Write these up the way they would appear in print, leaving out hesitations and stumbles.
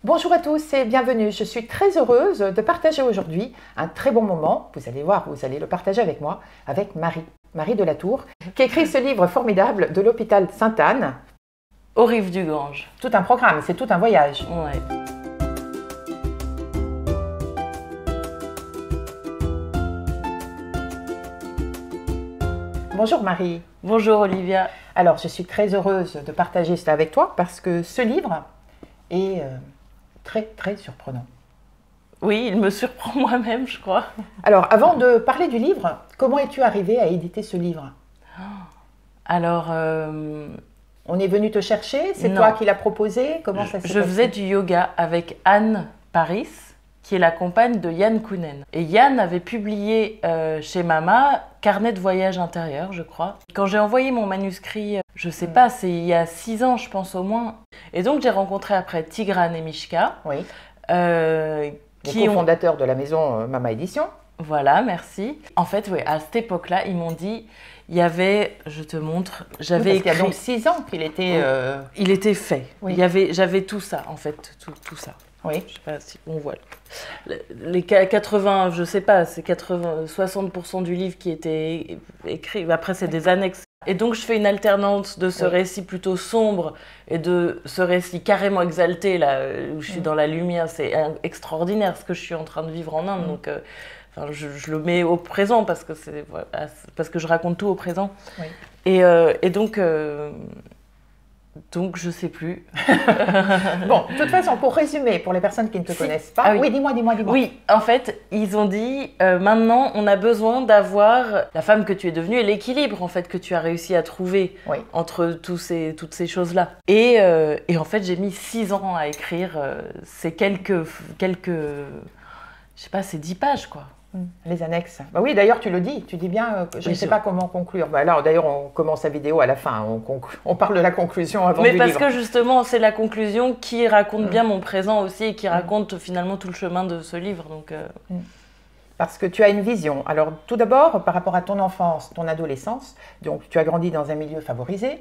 Bonjour à tous et bienvenue. Je suis très heureuse de partager aujourd'hui un très bon moment. Vous allez voir, vous allez le partager avec moi, avec Marie de la Tour, qui écrit ce livre formidable de l'hôpital Sainte-Anne. Aux rives du Gange. Tout un programme, c'est tout un voyage. Ouais. Bonjour Marie. Bonjour Olivia. Alors, je suis très heureuse de partager cela avec toi parce que ce livre est très surprenant. Oui, il me surprend moi-même, je crois. Alors, avant de parler du livre, comment es-tu arrivée à éditer ce livre? Alors, on est venu te chercher? C'est non. toi qui l'as proposé? Comment ça s'est Je passé? faisais du yoga avec Anne Paris, qui est la compagne de Yann Kounen. Et Yann avait publié chez Mama Carnet de voyage intérieur, je crois. Quand j'ai envoyé mon manuscrit, je sais pas, c'est il y a 6 ans, je pense au moins. Et donc j'ai rencontré après Tigran et Mishka. Oui. Qui Les cofondateurs de la maison Mama Édition. Voilà, merci. En fait, oui, à cette époque-là, ils m'ont dit, il y avait, je te montre, j'avais écrit... Il y a donc 6 ans qu'il était... Il était fait. Oui. J'avais tout ça, en fait, tout ça. Oui. Je sais pas si on voit. Les 80, je sais pas, c'est 60% du livre qui était écrit. Après, c'est des annexes. Et donc, je fais une alternance de ce récit plutôt sombre et de ce récit carrément exalté, là, où je suis dans la lumière. C'est extraordinaire ce que je suis en train de vivre en Inde. Donc, je le mets au présent parce que, parce que je raconte tout au présent. Oui. Et donc, je sais plus. Bon, de toute façon, pour résumer, pour les personnes qui ne te connaissent pas... Ah oui. Oui, dis-moi. Oui, en fait, ils ont dit, maintenant, on a besoin d'avoir la femme que tu es devenue et l'équilibre, en fait, que tu as réussi à trouver entre toutes ces choses-là. Et en fait, j'ai mis 6 ans à écrire ces quelques... Je sais pas, c'est 10 pages, quoi. Les annexes. Bah oui, d'ailleurs, tu le dis. Tu dis bien, je ne sais pas comment conclure. Bah là, d'ailleurs, on commence la vidéo à la fin. On parle de la conclusion avant du livre. Mais parce que justement, c'est la conclusion qui raconte bien mon présent aussi et qui raconte finalement tout le chemin de ce livre. Donc, Parce que tu as une vision. Alors, tout d'abord, par rapport à ton enfance, ton adolescence, donc tu as grandi dans un milieu favorisé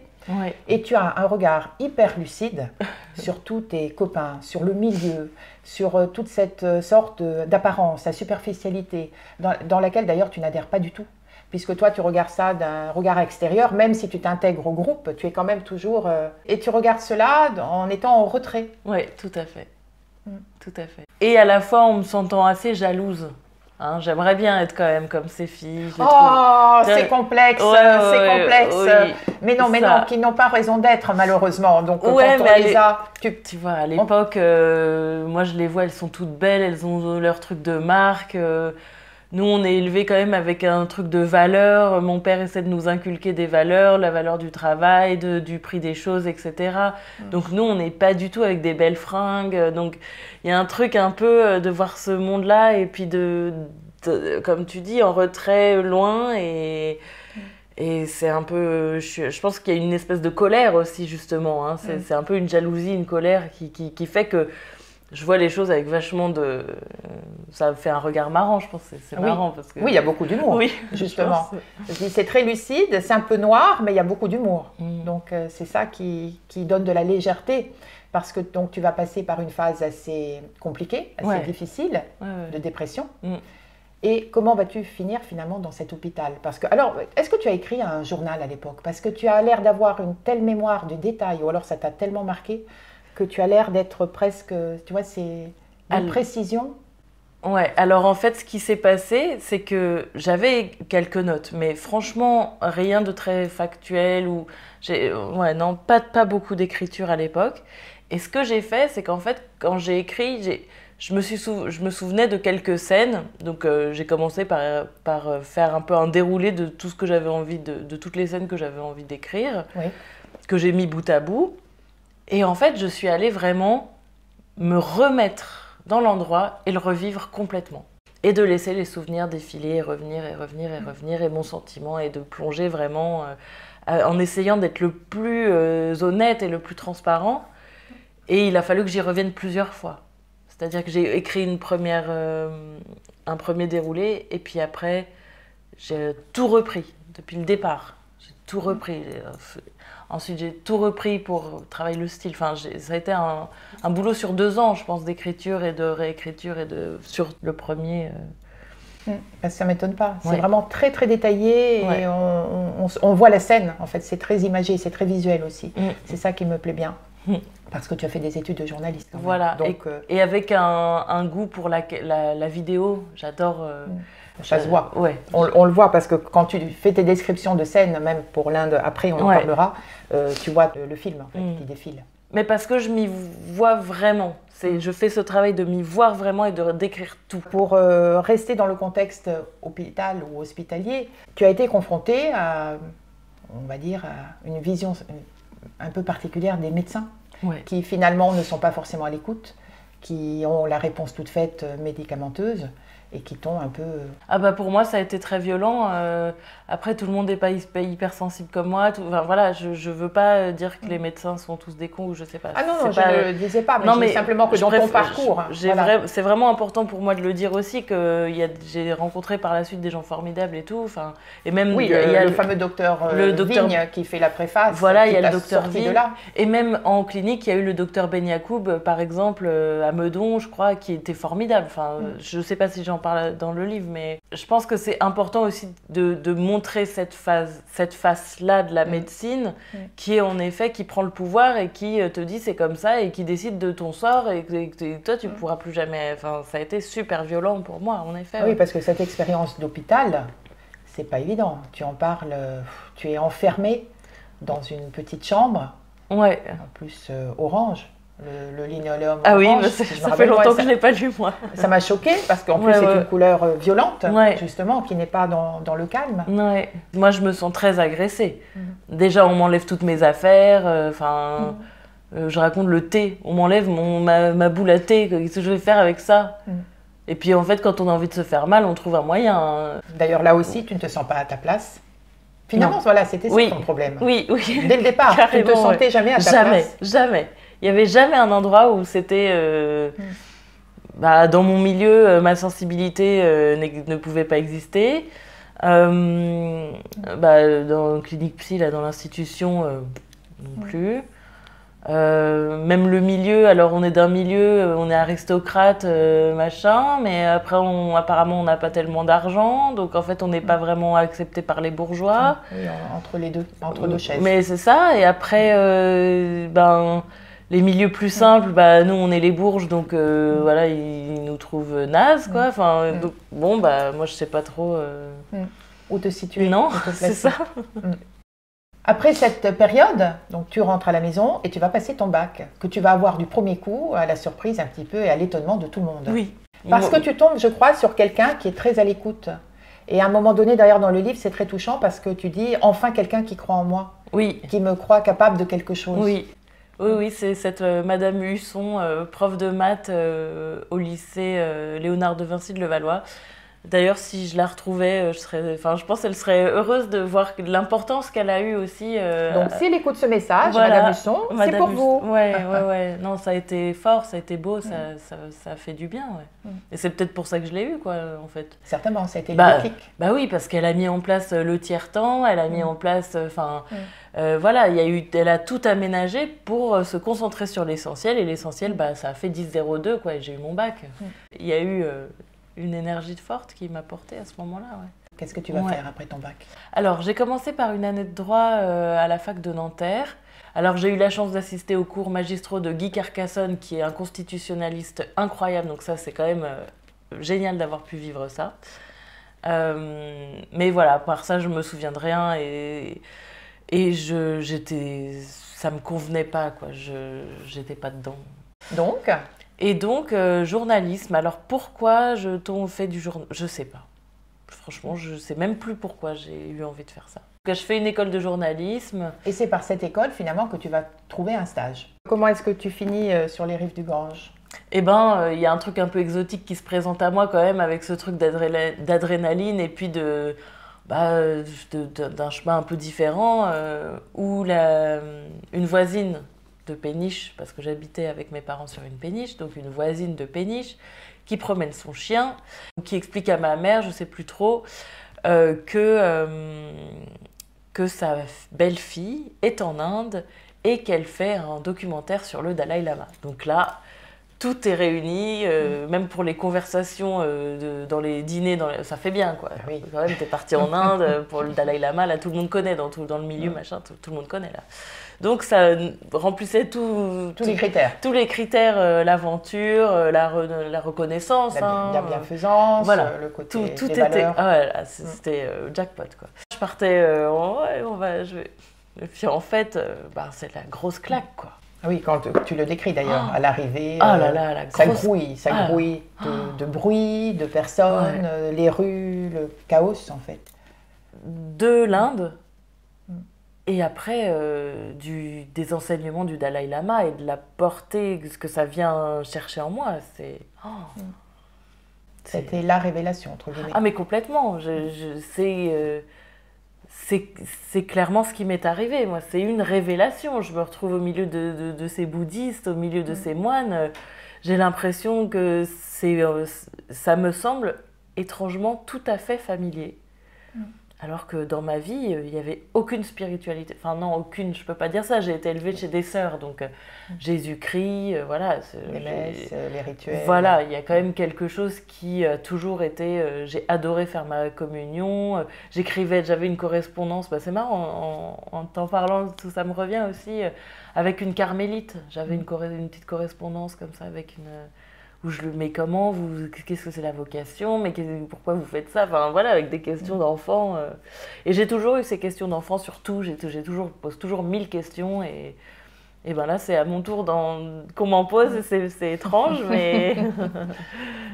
et tu as un regard hyper lucide sur tous tes copains, sur le milieu, sur toute cette sorte d'apparence, la superficialité, dans laquelle d'ailleurs tu n'adhères pas du tout. Puisque toi, tu regardes ça d'un regard extérieur, même si tu t'intègres au groupe, tu es quand même toujours... et tu regardes cela en étant en retrait. Oui, tout à fait. Tout à fait. Et à la fois, en me sentant assez jalouse. Hein, j'aimerais bien être quand même comme ces filles. C'est complexe, c'est complexe. Oui, mais non, qui n'ont pas raison d'être malheureusement. Donc quand on les a, tu vois, à l'époque, moi je les vois, elles sont toutes belles, elles ont leur truc de marque. Nous, on est élevés quand même avec un truc de valeur. Mon père essaie de nous inculquer des valeurs, la valeur du travail, du prix des choses, etc. Donc nous, on n'est pas du tout avec des belles fringues. Donc il y a un truc un peu de voir ce monde-là et puis comme tu dis, en retrait, loin. Et c'est un peu... Je pense qu'il y a une espèce de colère aussi, justement. Hein. C'est un peu une jalousie, une colère qui fait que je vois les choses avec vachement de... Ça fait un regard marrant, je pense. C'est marrant parce que... Oui, il y a beaucoup d'humour, justement. C'est très lucide, c'est un peu noir, mais il y a beaucoup d'humour. Donc, c'est ça qui donne de la légèreté. Parce que donc, tu vas passer par une phase assez compliquée, assez difficile, de dépression. Et comment vas-tu finir finalement dans cet hôpital? Parce que, alors, est-ce que tu as écrit un journal à l'époque? Parce que tu as l'air d'avoir une telle mémoire de détails, ou alors ça t'a tellement marqué que tu as l'air d'être presque, tu vois, c'est une précision. Ouais, alors en fait, ce qui s'est passé, c'est que j'avais quelques notes, mais franchement, rien de très factuel ou... non, pas beaucoup d'écriture à l'époque. Et ce que j'ai fait, c'est qu'en fait, quand j'ai écrit, je me souvenais de quelques scènes. Donc j'ai commencé par faire un peu un déroulé de tout ce que j'avais envie, de toutes les scènes que j'avais envie d'écrire, que j'ai mis bout à bout. Et en fait, je suis allée vraiment me remettre dans l'endroit et le revivre complètement. Et de laisser les souvenirs défiler et revenir, et mon sentiment, et de plonger vraiment en essayant d'être le plus honnête et le plus transparent. Et il a fallu que j'y revienne plusieurs fois. C'est-à-dire que j'ai écrit un premier déroulé, et puis après, j'ai tout repris, depuis le départ. J'ai tout repris. Ensuite, j'ai tout repris pour travailler le style. Enfin, ça a été un boulot sur 2 ans, je pense, d'écriture et de réécriture sur le premier. Parce que ça ne m'étonne pas. C'est Ouais. vraiment très très détaillé et Ouais. on voit la scène. En fait, c'est très imagé, c'est très visuel aussi. Mm. C'est ça qui me plaît bien. Mm. Parce que tu as fait des études de journaliste. Quand même. Voilà. Donc, Et avec un goût pour la vidéo, j'adore. ça se voit. Ouais. On le voit parce que quand tu fais tes descriptions de scènes, même pour l'Inde, après on en Ouais. parlera, tu vois le film en fait, qui défile. Mais parce que je m'y vois vraiment. Je fais ce travail de m'y voir vraiment et de décrire tout. Pour rester dans le contexte hôpital ou hospitalier, tu as été confronté à, on va dire, à une vision un peu particulière des médecins, Ouais. qui finalement ne sont pas forcément à l'écoute, qui ont la réponse toute faite médicamenteuse et qui t'ont un peu... Ah bah pour moi ça a été très violent. Après tout le monde n'est pas hyper sensible comme moi. Enfin, voilà, je veux pas dire que les médecins sont tous des cons ou je sais pas. Ah non, C'est je pas... ne le disais pas, mais Non, je dis simplement que dans ton parcours... C'est vraiment important pour moi de le dire aussi que j'ai rencontré par la suite des gens formidables et tout. Enfin, et même oui, il y a le fameux docteur Vigne qui fait la préface. Voilà, il y a le docteur Vigne. Et même en clinique, il y a eu le docteur Ben Yacoub, par exemple, à Meudon, je crois, qui était formidable. Enfin, je sais pas si j'en parle dans le livre, mais je pense que c'est important aussi de montrer cette face-là de la médecine, qui est en effet, qui prend le pouvoir et qui te dit c'est comme ça et qui décide de ton sort et que toi tu pourras plus jamais. Enfin, ça a été super violent pour moi, en effet. Oui, parce que cette expérience d'hôpital, c'est pas évident. Tu en parles, tu es enfermé dans une petite chambre, ouais. En plus orange. Le linoléum ah orange, oui, ça fait longtemps que je ne l'ai pas lu, moi. Ça m'a choquée parce qu'en plus, c'est une couleur violente, justement, qui n'est pas dans le calme. Ouais. Moi, je me sens très agressée. Déjà, on m'enlève toutes mes affaires. Je raconte le thé. On m'enlève ma boule à thé. Qu'est-ce que je vais faire avec ça Et puis, en fait, quand on a envie de se faire mal, on trouve un moyen. D'ailleurs, là aussi, tu ne te sens pas à ta place. Finalement, voilà, c'était ça ton problème. Oui. Dès le départ, tu ne te sentais jamais à ta place. Jamais. Il n'y avait jamais un endroit où c'était... dans mon milieu, ma sensibilité ne pouvait pas exister. Dans clinique psy, là, dans l'institution, non plus. Même le milieu, alors on est d'un milieu, on est aristocrate, machin, mais après, apparemment, on n'a pas tellement d'argent, donc en fait, on n'est pas vraiment accepté par les bourgeois. Oui, entre deux chaises. Mais c'est ça, et après, les milieux plus simples, nous on est les bourges, donc voilà, ils nous trouvent nazes, quoi. Enfin, donc, bon, moi je sais pas trop. Où te situer. Non, c'est ça. Après cette période, donc tu rentres à la maison et tu vas passer ton bac, que tu vas avoir du premier coup, à la surprise un petit peu et à l'étonnement de tout le monde. Oui. Parce que tu tombes, je crois, sur quelqu'un qui est très à l'écoute. Et à un moment donné, d'ailleurs, dans le livre, c'est très touchant parce que tu dis enfin quelqu'un qui croit en moi, qui me croit capable de quelque chose. Oui, c'est cette Madame Husson, prof de maths au lycée Léonard de Vinci de Levallois. D'ailleurs, si je la retrouvais, je pense qu'elle serait heureuse de voir l'importance qu'elle a eue aussi. Donc, si elle écoute ce message, Madame Husson, c'est pour vous. Ouais. Non, ça a été fort, ça a été beau, ça a fait du bien, Et c'est peut-être pour ça que je l'ai eu, quoi, en fait. Certainement, ça a été le déclic. Oui, parce qu'elle a mis en place le tiers-temps, elle a mis en place, voilà, elle a tout aménagé pour se concentrer sur l'essentiel, et l'essentiel, ça a fait 10,02, quoi, et j'ai eu mon bac. Il y a eu une énergie forte qui m'a portée à ce moment-là, Qu'est-ce que tu vas faire après ton bac? Alors, j'ai commencé par une année de droit à la fac de Nanterre. Alors, j'ai eu la chance d'assister aux cours magistraux de Guy Carcassonne, qui est un constitutionnaliste incroyable, donc ça, c'est quand même génial d'avoir pu vivre ça. Mais voilà, à part ça, je me souviens de rien, et ça me convenait pas, quoi. J'étais pas dedans. Donc, journalisme. Alors, pourquoi t'ont fait du journalisme? Je sais pas. Franchement, je sais même plus pourquoi j'ai eu envie de faire ça. Je fais une école de journalisme. Et c'est par cette école, finalement, que tu vas trouver un stage. Comment est-ce que tu finis sur les rives du Gange? Eh ben, il y a un truc un peu exotique qui se présente à moi quand même, avec ce truc d'adrénaline et puis d'un chemin un peu différent, où une voisine de péniche, parce que j'habitais avec mes parents sur une péniche, donc une voisine de péniche, qui promène son chien, qui explique à ma mère, je sais plus trop, que que sa belle-fille est en Inde et qu'elle fait un documentaire sur le Dalai Lama. Donc là, tout est réuni, même pour les conversations dans les dîners, ça fait bien, quoi. Oui. Quand même, t'es parti en Inde pour le Dalai Lama, là, tout le monde connaît, dans le milieu, machin, tout le monde connaît, là. Donc ça remplissait tous les critères. Tous les critères, l'aventure, la reconnaissance. La bienfaisance, voilà. Le côté tout des était, valeurs. c'était jackpot, quoi. Je partais, Et puis en fait, c'est la grosse claque, quoi. Oui, quand tu le décris d'ailleurs, à l'arrivée, ça grouille de bruit, de personnes, les rues, le chaos en fait. De l'Inde, et après des enseignements du Dalai Lama et de la portée, ce que ça vient chercher en moi, C'était la révélation, entre guillemets. Ah mais complètement, c'est clairement ce qui m'est arrivé, moi, c'est une révélation. Je me retrouve au milieu de ces bouddhistes, au milieu de ces moines. J'ai l'impression que ça me semble étrangement tout à fait familier. Alors que dans ma vie, il n'y avait aucune spiritualité. Enfin non, aucune, je ne peux pas dire ça. J'ai été élevée chez des sœurs, donc Jésus-Christ, voilà. Les messes, les rituels. Voilà, il y a quand même quelque chose qui a toujours été... j'ai adoré faire ma communion. J'avais une correspondance, c'est marrant, en t'en parlant, tout ça me revient aussi, avec une carmélite. J'avais une petite correspondance comme ça avec une... où je le mets comment, qu'est-ce que c'est la vocation, mais pourquoi vous faites ça, enfin voilà, avec des questions d'enfants. Et j'ai toujours eu ces questions d'enfants sur tout, pose toujours 1000 questions, et ben là c'est à mon tour qu'on m'en pose, et c'est étrange, mais,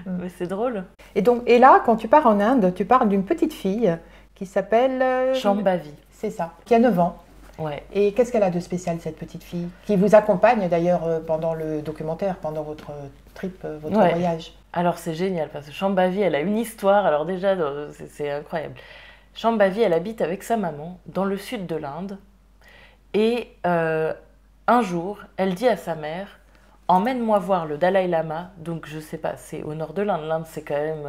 mais c'est drôle. Et là, quand tu pars en Inde, tu parles d'une petite fille qui s'appelle... Shambhavi. C'est ça, qui a 9 ans. Ouais. Et qu'est-ce qu'elle a de spécial, cette petite fille, qui vous accompagne d'ailleurs pendant le documentaire, pendant votre trip, votre voyage? Alors c'est génial, parce que Shambhavi, elle a une histoire, alors déjà c'est incroyable. Shambhavi, elle habite avec sa maman dans le sud de l'Inde, et un jour, elle dit à sa mère: emmène-moi voir le Dalai Lama. Donc je sais pas, c'est au nord de l'Inde. L'Inde, c'est quand même,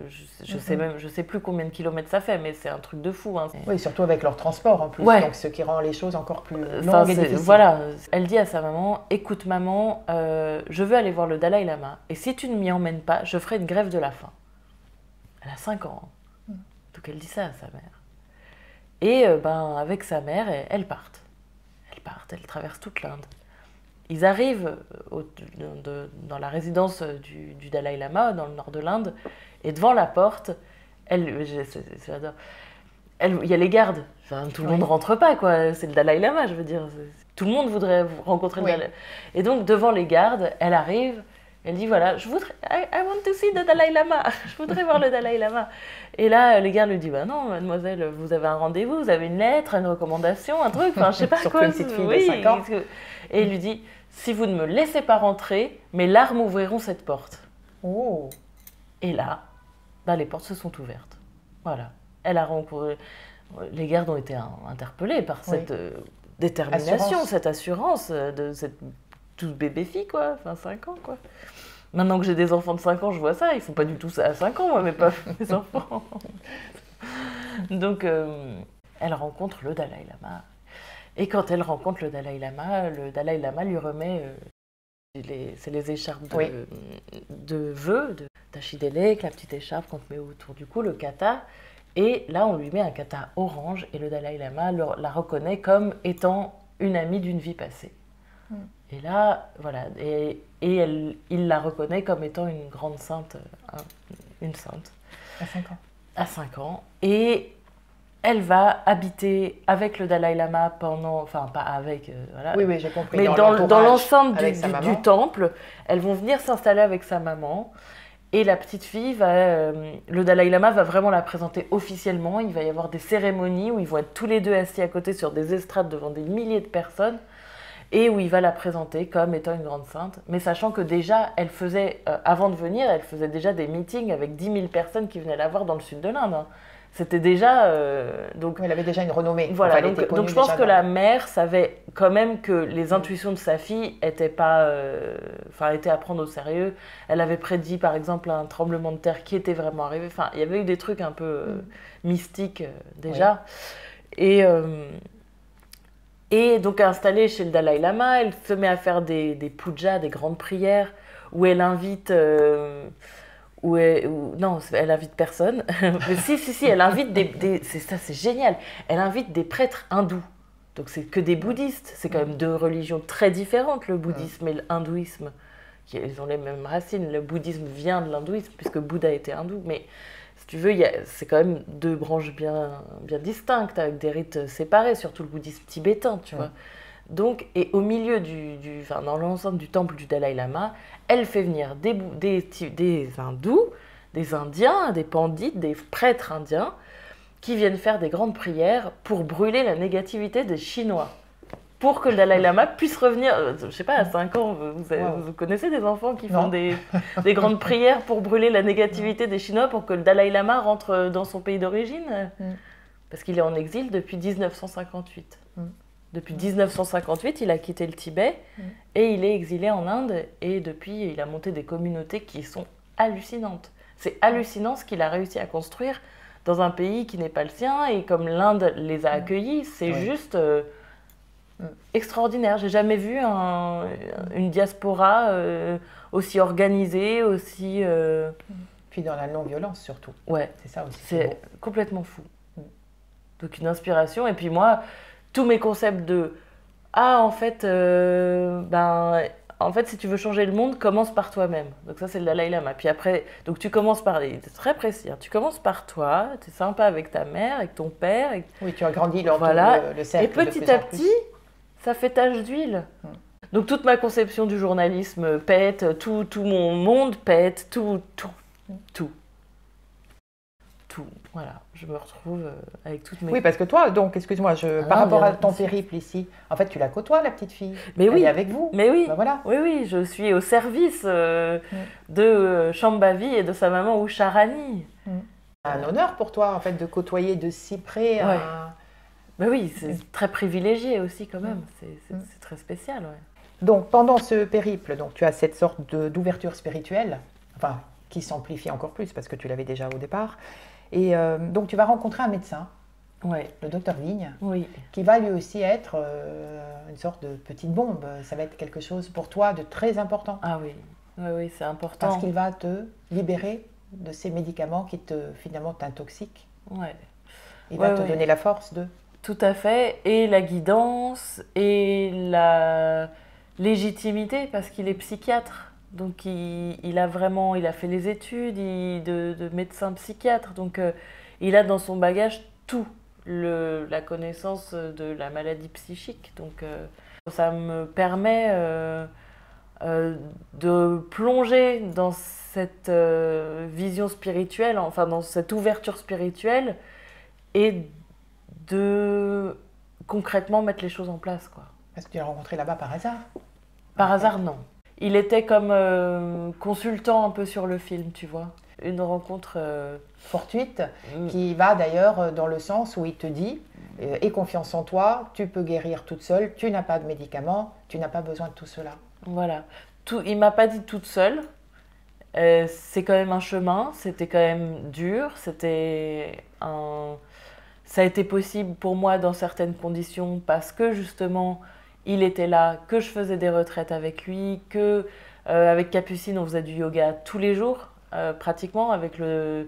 je sais plus combien de kilomètres ça fait, mais c'est un truc de fou. Hein. Oui, surtout avec leur transport en plus, donc ce qui rend les choses encore plus longues et difficiles. Voilà, elle dit à sa maman: écoute maman, je veux aller voir le Dalai Lama, et si tu ne m'y emmènes pas, je ferai une grève de la faim. Elle a 5 ans, donc elle dit ça à sa mère. Et avec sa mère, elles partent. Elles traversent toute l'Inde. Ils arrivent dans la résidence du Dalai Lama, dans le nord de l'Inde, et devant la porte, j'adore, il y a les gardes. Enfin, tout le monde ne rentre pas, quoi. C'est le Dalai Lama, je veux dire. Tout le monde voudrait rencontrer le Dalai Lama. Et donc, devant les gardes, elle arrive, elle dit, voilà, I want to see the Dalai Lama. Je voudrais voir le Dalai Lama. Et là, les gardes lui disent, non, mademoiselle, vous avez un rendez-vous, vous avez une lettre, une recommandation, un truc, enfin, je sais pas Surtout quoi. une petite fille de 5 ans. Et il lui dit: si vous ne me laissez pas rentrer, mes larmes ouvriront cette porte. Oh. Et là, les portes se sont ouvertes. Voilà. Elle a rencontré... Les gardes ont été interpellés par cette détermination, cette assurance de cette toute bébé fille, quoi. Enfin, 5 ans, quoi. Maintenant que j'ai des enfants de 5 ans, je vois ça. Ils font pas du tout ça à 5 ans, moi, mes enfants. Donc, elle rencontre le Dalai Lama. Et quand elle rencontre le Dalai Lama lui remet les écharpes de vœux, d'Achidélé, la petite écharpe qu'on te met autour du cou, le kata. Et là, on lui met un kata orange, et le Dalai Lama la reconnaît comme étant une amie d'une vie passée. Et là, voilà, et il la reconnaît comme étant une grande sainte, une sainte. À 5 ans. À 5 ans. Et elle va habiter avec le Dalai Lama enfin pas avec, voilà. Oui, j'ai compris. Mais dans l'enceinte du temple, elles vont venir s'installer avec sa maman. Et la petite fille, le Dalai Lama va vraiment la présenter officiellement. Il va y avoir des cérémonies où ils vont être tous les deux assis à côté sur des estrades devant des milliers de personnes, et où il va la présenter comme étant une grande sainte. Mais sachant que déjà, elle faisait, avant de venir, elle faisait déjà des meetings avec 10 000 personnes qui venaient la voir dans le sud de l'Inde. Hein. C'était déjà... donc, elle avait déjà une renommée. Voilà, donc je pense que la mère savait quand même que les intuitions de sa fille étaient à prendre au sérieux. Elle avait prédit par exemple un tremblement de terre qui était vraiment arrivé. Enfin, il y avait eu des trucs un peu mystiques déjà. Et donc installée chez le Dalai Lama, elle se met à faire des pujas, des grandes prières, où elle invite... non, elle invite personne. Mais si, elle invite c'est ça, c'est génial. Elle invite des prêtres hindous. Donc c'est que des bouddhistes. C'est quand même deux religions très différentes, le bouddhisme et l'hindouisme. Ils ont les mêmes racines. Le bouddhisme vient de l'hindouisme, puisque Bouddha était hindou. Mais si tu veux, c'est quand même deux branches bien distinctes, avec des rites séparés, surtout le bouddhisme tibétain, tu vois. Donc, et au milieu dans l'enceinte du temple du Dalai Lama, elle fait venir des hindous, des indiens, des pandits, des prêtres indiens, qui viennent faire des grandes prières pour brûler la négativité des Chinois. Pour que le Dalai Lama puisse revenir, je sais pas, à 5 ans, vous connaissez des enfants qui font des grandes prières pour brûler la négativité des Chinois pour que le Dalai Lama rentre dans son pays d'origine? Parce qu'il est en exil depuis 1958. Depuis 1958, il a quitté le Tibet et il est exilé en Inde. Et depuis, il a monté des communautés qui sont hallucinantes. C'est hallucinant ce qu'il a réussi à construire dans un pays qui n'est pas le sien. Et comme l'Inde les a accueillis, c'est juste extraordinaire. J'ai jamais vu une diaspora aussi organisée, aussi... Puis dans la non-violence surtout. Ouais, c'est ça aussi. C'est complètement fou. Donc une inspiration. Et puis moi... tous mes concepts en fait, si tu veux changer le monde, commence par toi-même. Donc ça, c'est le Dalai Lama. Puis après, donc tu commences par, c'est très précis, tu commences par toi, tu es sympa avec ta mère, avec ton père. Oui, tu agrandis le cercle. Et petit à petit, ça fait tache d'huile. Donc toute ma conception du journalisme pète, tout mon monde pète, tout. Voilà, je me retrouve avec toutes mes... Oui, parce que toi, donc, excuse-moi, par rapport à ton périple ici, en fait, tu la côtoies, la petite fille. Mais oui. Elle est avec vous. Mais oui. Ben voilà. Oui, je suis au service de Shambhavi et de sa maman Usharani. Un honneur pour toi, en fait, de côtoyer de si près Ben oui, c'est très privilégié aussi, quand même. C'est très spécial, ouais. Donc, pendant ce périple, donc, tu as cette sorte d'ouverture spirituelle, enfin, qui s'amplifie encore plus, parce que tu l'avais déjà au départ. Et donc, tu vas rencontrer un médecin, le docteur Vigne, qui va lui aussi être une sorte de petite bombe. Ça va être quelque chose pour toi de très important. Ah oui, c'est important. Parce qu'il va te libérer de ces médicaments qui finalement t'intoxiquent. Il va te donner la force de... Tout à fait, et la guidance, et la légitimité, parce qu'il est psychiatre. Donc il a fait les études de médecin psychiatre, donc il a dans son bagage tout, la connaissance de la maladie psychique. Donc ça me permet de plonger dans cette vision spirituelle, enfin dans cette ouverture spirituelle, et de concrètement mettre les choses en place, quoi. Est-ce que tu l'as rencontré là-bas par hasard? Par hasard, non. Il était comme consultant un peu sur le film, tu vois. Une rencontre fortuite qui va d'ailleurs dans le sens où il te dit aie confiance en toi, tu peux guérir toute seule, tu n'as pas de médicaments, tu n'as pas besoin de tout cela. Voilà. Il ne m'a pas dit toute seule. C'est quand même un chemin, c'était quand même dur, ça a été possible pour moi dans certaines conditions parce que justement il était là, que je faisais des retraites avec lui, que avec Capucine on faisait du yoga tous les jours pratiquement avec le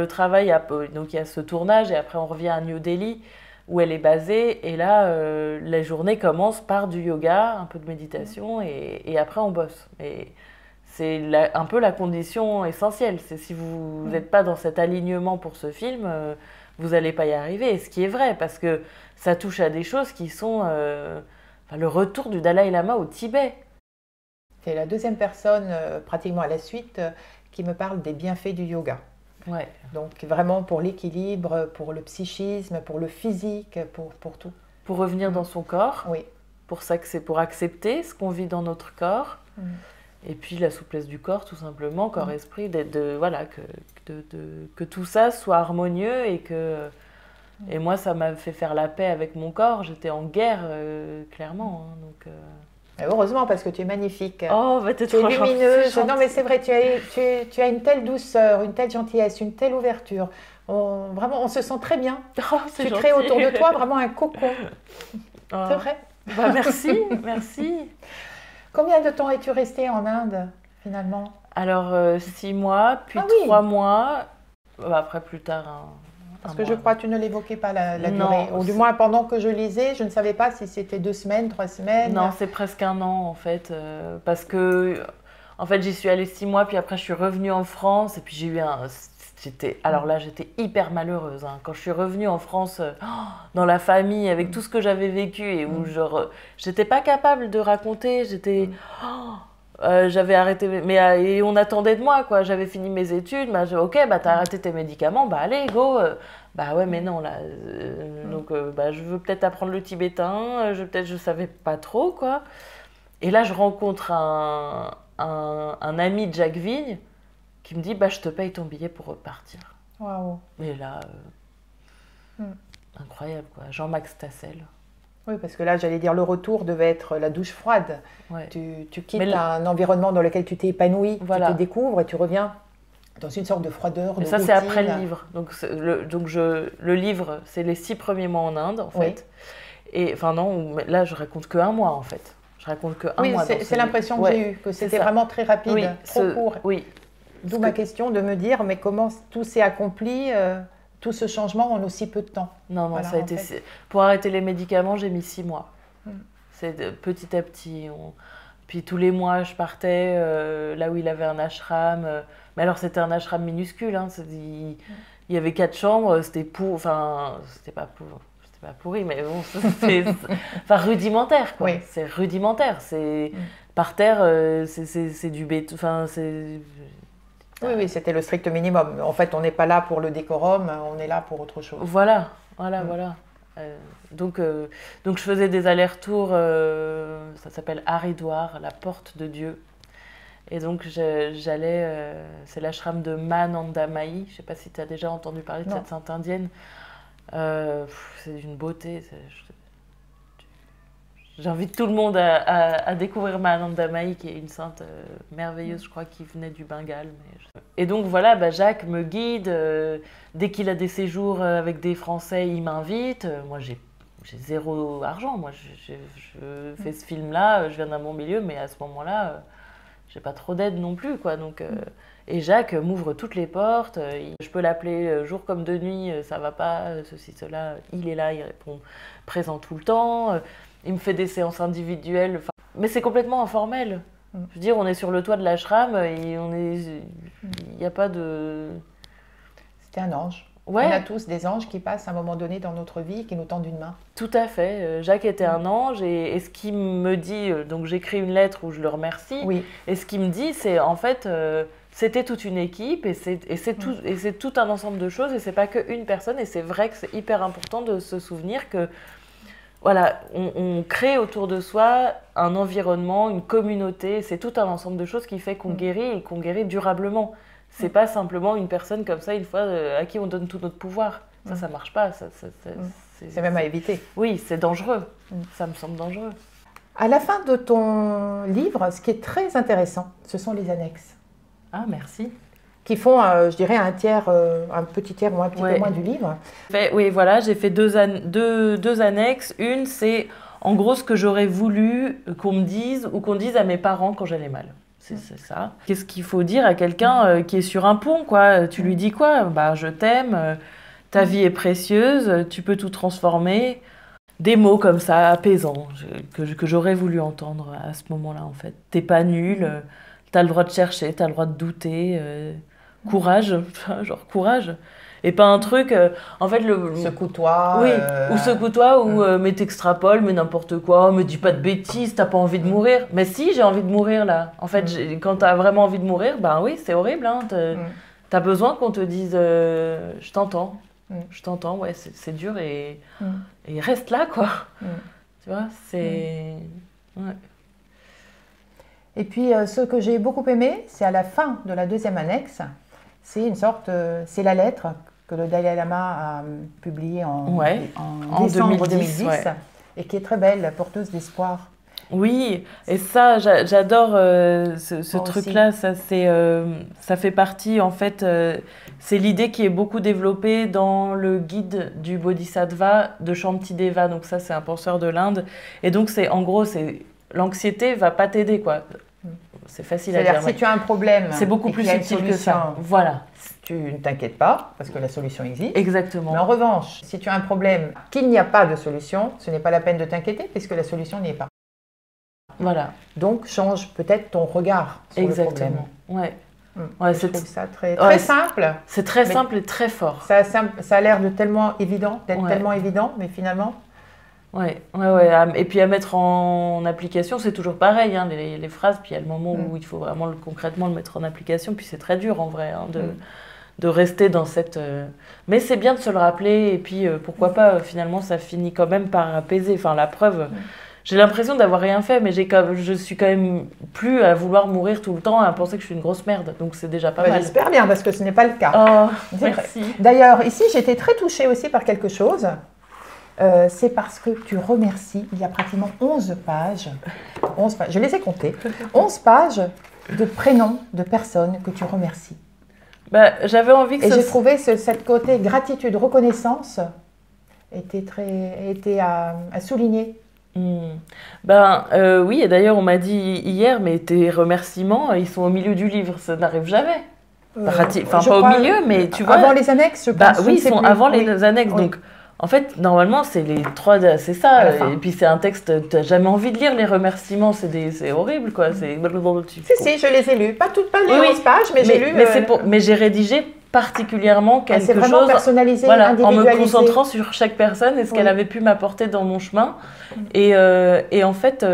travail. Donc il y a ce tournage et après on revient à New Delhi où elle est basée et là la journée commence par du yoga, un peu de méditation et après on bosse. Et c'est un peu la condition essentielle. C'est si vous n'êtes pas dans cet alignement pour ce film, vous n'allez pas y arriver. Et ce qui est vrai, parce que ça touche à des choses qui sont le retour du Dalai Lama au Tibet. C'est la deuxième personne, pratiquement à la suite, qui me parle des bienfaits du yoga. Ouais. Donc vraiment pour l'équilibre, pour le psychisme, pour le physique, pour tout. Pour revenir dans son corps. Oui. Pour accepter ce qu'on vit dans notre corps. Et puis la souplesse du corps, tout simplement, corps-esprit, que tout ça soit harmonieux et que... Et moi, ça m'a fait faire la paix avec mon corps. J'étais en guerre, clairement. Hein, donc, heureusement, parce que tu es magnifique. Oh, bah t'es trop lumineuse. Non, mais c'est vrai, tu as une telle douceur, une telle gentillesse, une telle ouverture. Vraiment, on se sent très bien. Oh, c'est Tu gentil. crées autour de toi vraiment un cocon. Oh. C'est vrai. Bah, merci, merci. Combien de temps es-tu restée en Inde, finalement? Alors, 6 mois, puis Ah oui. 3 mois. Après, plus tard, Parce un que mois. je crois que tu ne l'évoquais pas la Non, durée. Ou du moins, pendant que je lisais, je ne savais pas si c'était 2 semaines, 3 semaines. Non, c'est presque un an en fait, parce que en fait j'y suis allée 6 mois, puis après je suis revenue en France et puis j'ai eu alors là j'étais hyper malheureuse hein. Quand je suis revenue en France dans la famille avec tout ce que j'avais vécu et où genre j'étais pas capable de raconter, j'avais arrêté et on attendait de moi quoi, j'avais fini mes études, ok bah t'as arrêté tes médicaments, bah allez go. Bah ouais mais non là donc bah, je veux peut-être apprendre le tibétain, je savais pas trop quoi. Et là je rencontre un ami de Jacques Vigne qui me dit bah je te paye ton billet pour repartir. Waouh. Et là incroyable quoi, Jean-Max Tassel. Oui, parce que là, j'allais dire, le retour devait être la douche froide. Ouais. Tu quittes un environnement dans lequel tu t'es épanoui, voilà. tu te découvres et tu reviens dans une sorte de froideur, de Et ça, routine. c'est après le livre. Donc, le livre, c'est les 6 premiers mois en Inde, en fait. Et enfin, non, là, je raconte que 1 mois, en fait. Je raconte que 1 mois. C'est l'impression que j'ai eue, que c'était vraiment très rapide, trop court. Oui. D'où ma question de me dire, mais comment tout s'est accompli, tout ce changement en aussi peu de temps? Non, voilà, ça a été... Pour arrêter les médicaments, j'ai mis 6 mois. C'est petit à petit. Puis tous les mois, je partais là où il avait un ashram. Mais alors, c'était un ashram minuscule. Hein, il y avait 4 chambres. C'était enfin, c'était pas pourri, mais bon, c'est enfin, rudimentaire, quoi. Oui. C'est rudimentaire. C'est par terre, c'est du béton. Enfin, c'est... Oui, c'était le strict minimum. En fait, on n'est pas là pour le décorum, on est là pour autre chose. Voilà. Donc je faisais des allers-retours, ça s'appelle Haridwar, la porte de Dieu. Et donc j'allais, c'est l'ashram de Manandamayi, je ne sais pas si tu as déjà entendu parler de cette sainte indienne. C'est d'une beauté. J'invite tout le monde à découvrir Manandamayi, qui est une sainte merveilleuse, je crois, qui venait du Bengale. Et donc voilà, bah, Jacques me guide. Dès qu'il a des séjours avec des Français, il m'invite. Moi, j'ai 0 argent. Moi, je fais ce film-là, je viens d'un bon milieu, mais à ce moment-là, j'ai pas trop d'aide non plus, quoi. Donc, et Jacques m'ouvre toutes les portes. Je peux l'appeler jour comme de nuit, ça va pas, ceci, cela. Il est là, il répond présent tout le temps. Il me fait des séances individuelles. Mais c'est complètement informel. Je veux dire, on est sur le toit de l'ashram et il n'y a pas de... C'était un ange. Ouais. On a tous des anges qui passent à un moment donné dans notre vie, qui nous tendent une main. Tout à fait. Jacques était un ange et ce qu'il me dit, donc j'écris une lettre où je le remercie. Oui. Et ce qu'il me dit, c'est en fait, c'était toute une équipe et c'est tout un ensemble de choses et c'est pas qu'une personne. Et c'est vrai que c'est hyper important de se souvenir que voilà, on crée autour de soi un environnement, une communauté. C'est tout un ensemble de choses qui fait qu'on guérit et qu'on guérit durablement. C'est pas simplement une personne comme ça, une fois, à qui on donne tout notre pouvoir. Ça marche pas. C'est même à éviter. Oui, c'est dangereux. Ça me semble dangereux. À la fin de ton livre, ce qui est très intéressant, ce sont les annexes. Ah, merci. Qui font, je dirais, un petit tiers ou un petit peu moins du livre. Oui, voilà, j'ai fait deux annexes. Une, c'est en gros ce que j'aurais voulu qu'on me dise ou qu'on dise à mes parents quand j'allais mal. C'est ça. Qu'est-ce qu'il faut dire à quelqu'un qui est sur un pont, quoi? Tu lui dis quoi? Bah, je t'aime, ta vie est précieuse, tu peux tout transformer. Des mots comme ça, apaisants, que j'aurais voulu entendre à ce moment-là, en fait. T'es pas nul, t'as le droit de chercher, t'as le droit de douter. Courage, genre courage. Et pas un truc, en fait, secoue-toi. Oui, ou secoue-toi, ou mais t'extrapoles, mais n'importe quoi, mais dis pas de bêtises, t'as pas envie de mourir. Mais si, j'ai envie de mourir là. En fait, quand t'as vraiment envie de mourir, ben oui, c'est horrible. Hein, t'as besoin qu'on te dise, je t'entends. Je t'entends, ouais, c'est dur et reste là, quoi. Tu vois, c'est... Ouais. Et puis, ce que j'ai beaucoup aimé, c'est à la fin de la deuxième annexe, c'est une sorte, c'est la lettre que le Dalai Lama a publiée en décembre 2010 et qui est très belle, porteuse d'espoir. Oui, et ça, j'adore ce truc-là. Ça fait partie, en fait, c'est l'idée qui est beaucoup développée dans le guide du Bodhisattva de Shantideva. Donc ça, c'est un penseur de l'Inde. Et donc, en gros, l'anxiété va pas t'aider, quoi. C'est facile à dire. C'est-à-dire, si tu as un problème, c'est beaucoup plus subtil que ça. Voilà. Tu ne t'inquiètes pas, parce que la solution existe. Exactement. Mais en revanche, si tu as un problème qu'il n'y a pas de solution, ce n'est pas la peine de t'inquiéter, puisque la solution n'y est pas. Voilà. Donc, change peut-être ton regard sur le problème. Exactement. Ouais. Ouais, je trouve ça très simple. C'est très simple et très fort. Ça a l'air de tellement évident, d'être tellement évident, mais finalement... Ouais. Et puis à mettre en application, c'est toujours pareil, hein, les phrases, puis il y a le moment où il faut vraiment concrètement le mettre en application, puis c'est très dur en vrai de rester dans cette... Mais c'est bien de se le rappeler, et puis pourquoi pas, finalement, ça finit quand même par apaiser. Enfin, la preuve, j'ai l'impression d'avoir rien fait, mais je suis quand même plus à vouloir mourir tout le temps, à penser que je suis une grosse merde, donc c'est déjà pas mal. J'espère bien, parce que ce n'est pas le cas. Oh, merci. D'ailleurs, ici, j'étais très touchée aussi par quelque chose. C'est parce que tu remercies, il y a pratiquement 11 pages, je les ai comptées, 11 pages de prénoms de personnes que tu remercies. Bah, j'avais envie que j'ai trouvé cette côté gratitude, reconnaissance était à souligner. Oui, et d'ailleurs on m'a dit hier, mais tes remerciements, ils sont au milieu du livre, ça n'arrive jamais. Enfin, pas au milieu, mais tu vois... Avant les annexes, je pense. Oui, ils sont avant les annexes, donc... En fait, normalement, c'est les 3, c'est ça. Et puis c'est un texte, tu n'as jamais envie de lire les remerciements, c'est horrible, quoi. Si, je les ai lus. Pas les 11 pages, mais j'ai lu. Mais j'ai rédigé particulièrement quelque chose. C'est vraiment personnalisé, en me individualisé. Concentrant sur chaque personne et ce qu'elle avait pu m'apporter dans mon chemin. Et en fait...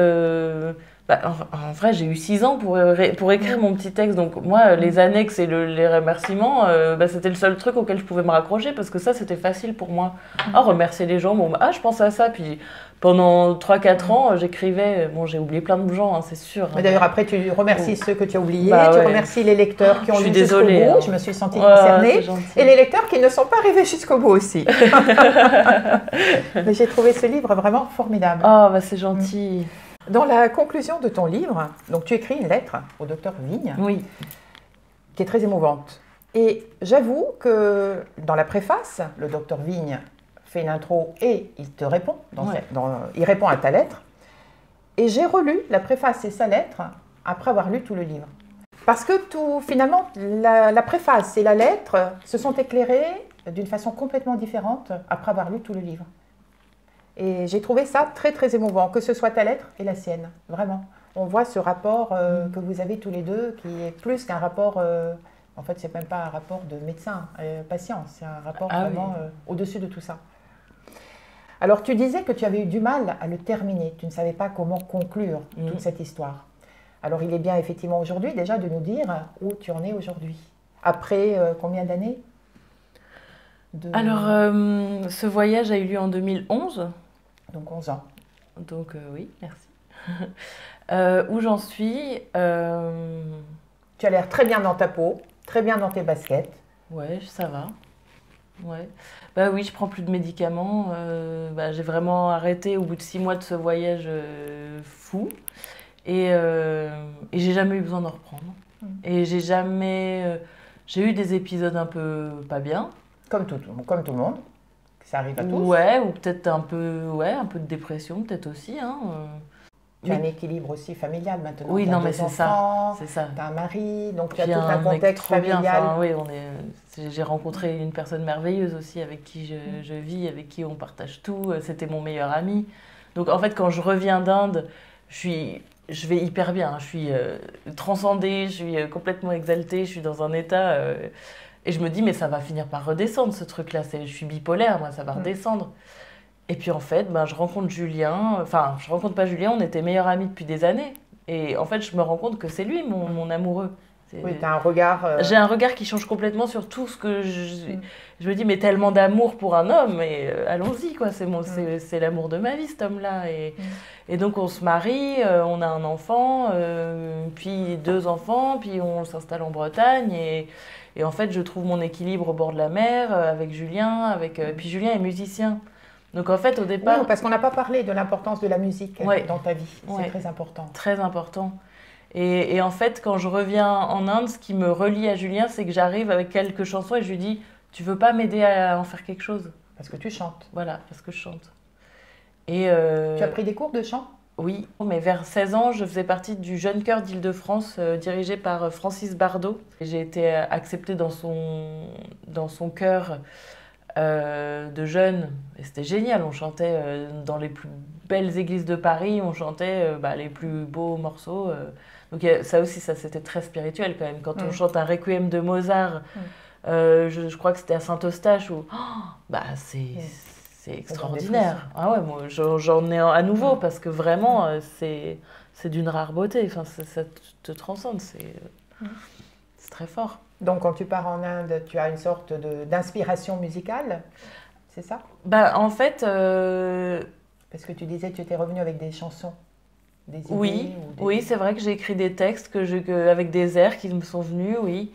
en vrai, j'ai eu 6 ans pour écrire mon petit texte. Donc moi, les annexes et les remerciements, c'était le seul truc auquel je pouvais me raccrocher parce que ça, c'était facile pour moi. Remercier les gens, je pense à ça. Puis pendant 3-4 ans, j'écrivais. Bon, j'ai oublié plein de gens, hein, c'est sûr. Mais d'ailleurs, après, tu remercies ceux que tu as oubliés. Tu remercies les lecteurs qui ont lu jusqu'au bout. Hein. Je me suis sentie concernée. Et les lecteurs qui ne sont pas arrivés jusqu'au bout aussi. Mais j'ai trouvé ce livre vraiment formidable. C'est gentil. Dans la conclusion de ton livre, donc tu écris une lettre au docteur Vigne, qui est très émouvante. Et j'avoue que dans la préface, le docteur Vigne fait une intro et il te répond. Il répond à ta lettre. Et j'ai relu la préface et sa lettre après avoir lu tout le livre. Parce que finalement, la préface et la lettre se sont éclairées d'une façon complètement différente après avoir lu tout le livre. Et j'ai trouvé ça très, très émouvant, que ce soit ta lettre et la sienne, vraiment. On voit ce rapport que vous avez tous les deux, qui est plus qu'un rapport... en fait, c'est même pas un rapport de médecin-patient, c'est un rapport vraiment au-dessus de tout ça. Alors, tu disais que tu avais eu du mal à le terminer. Tu ne savais pas comment conclure toute cette histoire. Alors, il est bien, effectivement, aujourd'hui, déjà, de nous dire où tu en es aujourd'hui. Après combien d'années Alors, ce voyage a eu lieu en 2011. Donc 11 ans. Donc oui, merci. Où j'en suis Tu as l'air très bien dans ta peau, très bien dans tes baskets. Ouais, ça va. Ouais. Oui, je prends plus de médicaments. J'ai vraiment arrêté au bout de 6 mois de ce voyage fou. Et j'ai jamais eu besoin d'en reprendre. Et j'ai eu des épisodes un peu pas bien. Comme tout le monde. Ça arrive à tous. Ouais, ou peut-être un peu de dépression, peut-être aussi. Hein. Tu as un équilibre aussi familial maintenant. Oui, non, mais c'est ça. Tu as un mari, donc tu as tout un contexte familial. J'ai rencontré une personne merveilleuse aussi avec qui je vis, avec qui on partage tout. C'était mon meilleur ami. Donc en fait, quand je reviens d'Inde, je vais hyper bien. Je suis transcendée, je suis complètement exaltée, je suis dans un état... Et je me dis, mais ça va finir par redescendre, ce truc-là. Je suis bipolaire, moi, ça va redescendre. Et puis, en fait, je rencontre Julien. Enfin, je rencontre pas Julien, on était meilleurs amis depuis des années. Et en fait, je me rends compte que c'est lui, mon amoureux. Oui, tu as un regard... J'ai un regard qui change complètement sur tout ce que je me dis, mais tellement d'amour pour un homme, et allons-y, quoi. C'est l'amour de ma vie, cet homme-là. Et donc, on se marie, on a un enfant, puis 2 enfants, puis on s'installe en Bretagne. Et en fait, je trouve mon équilibre au bord de la mer avec Julien. Puis Julien est musicien. Donc en fait, au départ... Oui, parce qu'on n'a pas parlé de l'importance de la musique dans ta vie. C'est très important. Très important. Et en fait, quand je reviens en Inde, ce qui me relie à Julien, c'est que j'arrive avec quelques chansons et je lui dis, tu veux pas m'aider à en faire quelque chose? Parce que tu chantes. Voilà, parce que je chante. Et tu as pris des cours de chant? Oui, mais vers 16 ans, je faisais partie du jeune chœur d'Île-de-France dirigé par Francis Bardot. J'ai été acceptée dans son chœur de jeunes et c'était génial. On chantait dans les plus belles églises de Paris, on chantait les plus beaux morceaux. Donc ça aussi, ça c'était très spirituel quand même. Quand on chante un requiem de Mozart, je crois que c'était à Saint-Eustache où c'est extraordinaire. Ah ouais, moi j'en ai à nouveau parce que vraiment c'est d'une rare beauté. Enfin, ça te transcende, c'est très fort. Donc quand tu pars en Inde, tu as une sorte d'inspiration musicale, c'est ça? En fait... Parce que tu disais que tu étais revenue avec des chansons, des idées. Oui, c'est vrai que j'ai écrit des textes avec des airs qui me sont venus, oui.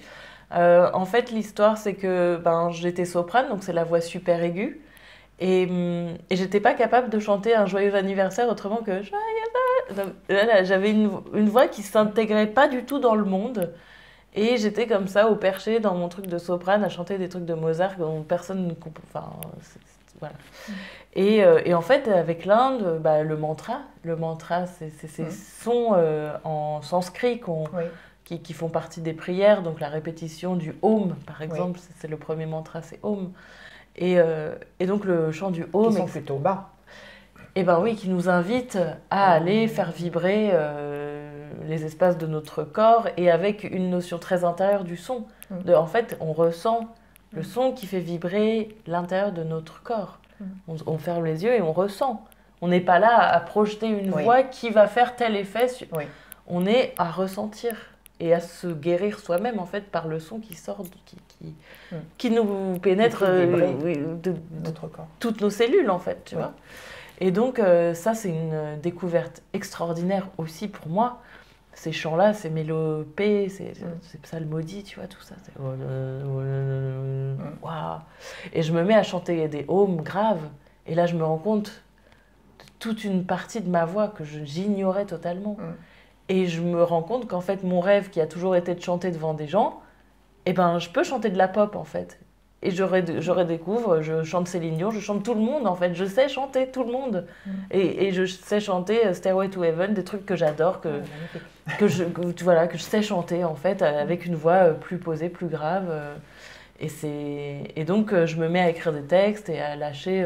En fait, l'histoire, c'est que j'étais soprane, donc c'est la voix super aiguë. Et j'étais pas capable de chanter un joyeux anniversaire autrement que joyeux. J'avais une voix qui s'intégrait pas du tout dans le monde. Et j'étais comme ça, au perché, dans mon truc de soprane, à chanter des trucs de Mozart dont personne ne comprend. Enfin, voilà. Et en fait, avec l'Inde, le mantra, c'est ces sons en sanskrit qui font partie des prières. Donc la répétition du Om, par exemple, c'est le premier mantra, c'est Om. Et donc le chant du Om... Qui sont plutôt bas. Et oui, qui nous invite à aller faire vibrer les espaces de notre corps et avec une notion très intérieure du son. En fait, on ressent le son qui fait vibrer l'intérieur de notre corps. On ferme les yeux et on ressent. On n'est pas là à projeter une voix qui va faire tel effet. On est à ressentir et à se guérir soi-même en fait par le son qui sort, qui nous pénètre de notre corps. Toutes nos cellules en fait, tu vois. Et donc ça c'est une découverte extraordinaire aussi pour moi. Ces chants-là, ces mélopées, ces psalmodies, tu vois, tout ça. Waouh. Et je me mets à chanter des ohms graves. Et là, je me rends compte de toute une partie de ma voix que j'ignorais totalement. Et je me rends compte qu'en fait, mon rêve qui a toujours été de chanter devant des gens, je peux chanter de la pop, en fait. Et je redécouvre, je chante Céline Dion, je chante tout le monde, en fait. Je sais chanter tout le monde. Et je sais chanter Stairway to Heaven, des trucs que j'adore, que je sais chanter, en fait, avec une voix plus posée, plus grave. Et donc, je me mets à écrire des textes et à lâcher,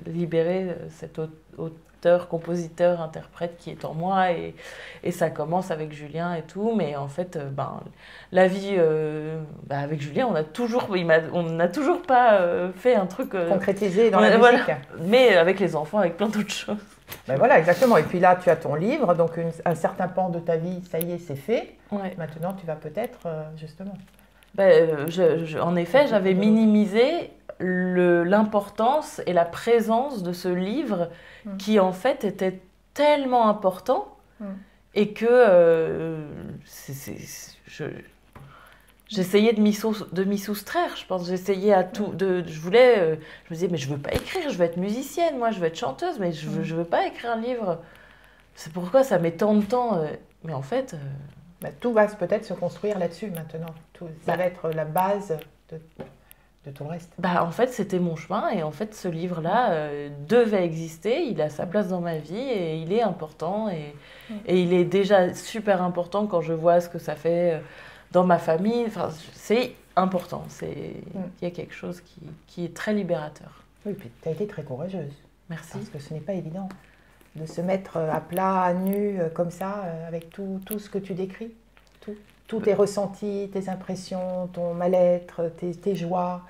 libérer cet auteur, compositeur, interprète qui est en moi. Et ça commence avec Julien et tout. Mais en fait, la vie avec Julien, on n'a toujours pas fait un truc... concrétisé dans la musique. Mais avec les enfants, avec plein d'autres choses. Voilà, exactement. Et puis là, tu as ton livre. Donc, un certain pan de ta vie, ça y est, c'est fait. Maintenant, tu vas peut-être, justement... en effet, j'avais minimisé l'importance et la présence de ce livre qui, en fait, était tellement important et que j'essayais de m'y soustraire, je pense. J'essayais à tout... je me disais, mais je veux pas écrire, je veux être musicienne, moi, je veux être chanteuse, mais je veux pas écrire un livre. C'est pourquoi ça met tant de temps. Mais en fait... tout va peut-être se construire là-dessus maintenant. Ça va être la base de tout le reste. En fait, c'était mon chemin et en fait, ce livre-là devait exister. Il a sa place dans ma vie et il est important. Et il est déjà super important quand je vois ce que ça fait dans ma famille. Enfin, c'est important. Il y a quelque chose qui est très libérateur. Oui, puis tu as été très courageuse. Merci. Parce que ce n'est pas évident de se mettre à plat, à nu, comme ça, avec tout ce que tu décris. Tous tes ressentis, tes impressions, ton mal-être, tes joies,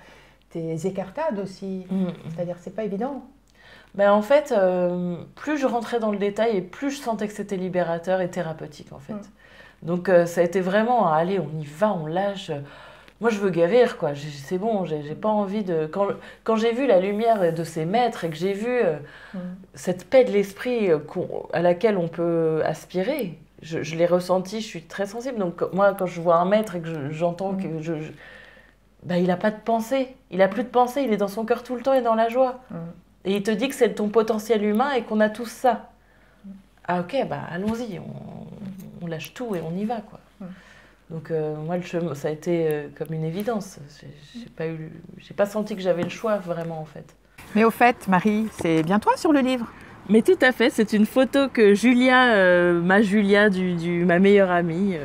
tes écartades aussi. C'est-à-dire, c'est pas évident. En fait, plus je rentrais dans le détail et plus je sentais que c'était libérateur et thérapeutique, en fait. Donc, ça a été vraiment, allez, on y va, on lâche. Moi, je veux guérir, quoi. C'est bon, j'ai pas envie de... Quand j'ai vu la lumière de ces maîtres et que j'ai vu cette paix de l'esprit à laquelle on peut aspirer, je l'ai ressenti, je suis très sensible. Donc, moi, quand je vois un maître et que j'entends que il n'a pas de pensée. Il n'a plus de pensée, il est dans son cœur tout le temps et dans la joie. Et il te dit que c'est ton potentiel humain et qu'on a tous ça. Ah ok, bah allons-y, on lâche tout et on y va, quoi. Donc moi, le chemin, ça a été comme une évidence. J'ai pas senti que j'avais le choix, vraiment, en fait. Mais au fait, Marie, c'est bien toi sur le livre? Mais tout à fait, c'est une photo que Julia, ma Julia, ma meilleure amie,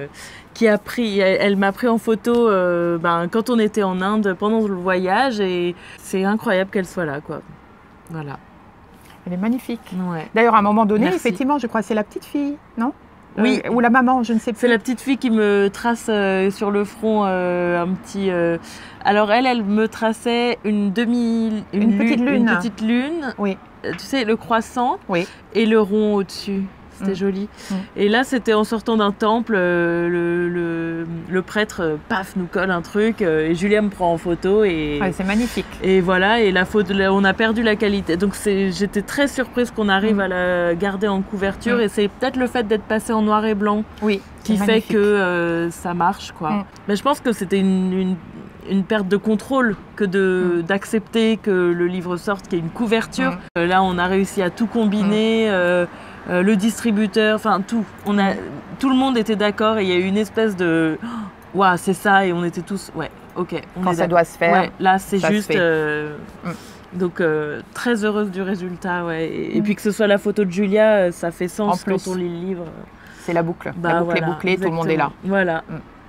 qui a pris, elle m'a pris en photo quand on était en Inde pendant le voyage, et c'est incroyable qu'elle soit là, quoi. Voilà. Elle est magnifique. Ouais. D'ailleurs, à un moment donné, Merci. effectivement, je crois que c'est la petite fille, non? Oui. Ou la maman, je ne sais plus. C'est la petite fille qui me trace sur le front un petit... Alors elle me traçait une petite lune. Une petite lune. Oui. Tu sais, le croissant, Oui. et le rond au-dessus. C'était joli. Et là, c'était en sortant d'un temple, le prêtre, paf, nous colle un truc, et Julia me prend en photo. Et Ouais, c'est magnifique. Et voilà, et la photo, on a perdu la qualité. Donc j'étais très surprise qu'on arrive à la garder en couverture, et c'est peut-être le fait d'être passé en noir et blanc qui fait que ça marche, quoi. Mais je pense que c'était une perte de contrôle que d'accepter que le livre sorte, qu'il y ait une couverture. Là, on a réussi à tout combiner, le distributeur, enfin tout. Tout le monde était d'accord, et il y a eu une espèce de « Waouh, c'est ça !» et on était tous « Ouais, ok. » Quand ça doit se faire. Ouais, là, c'est juste... se Donc, très heureuse du résultat, ouais. Et puis que ce soit la photo de Julia, ça fait sens quand on lit le livre. C'est la boucle. La boucle est bouclée, exactement. tout le monde est là. Voilà.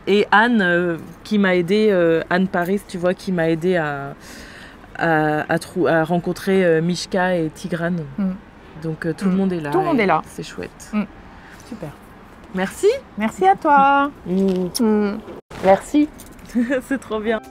Et Anne, qui m'a aidée, Anne Paris, tu vois, qui m'a aidée à rencontrer Mishka et Tigrane. Donc tout le monde est là. Tout le monde est là. C'est chouette. Super. Merci. Merci à toi. Merci. C'est trop bien.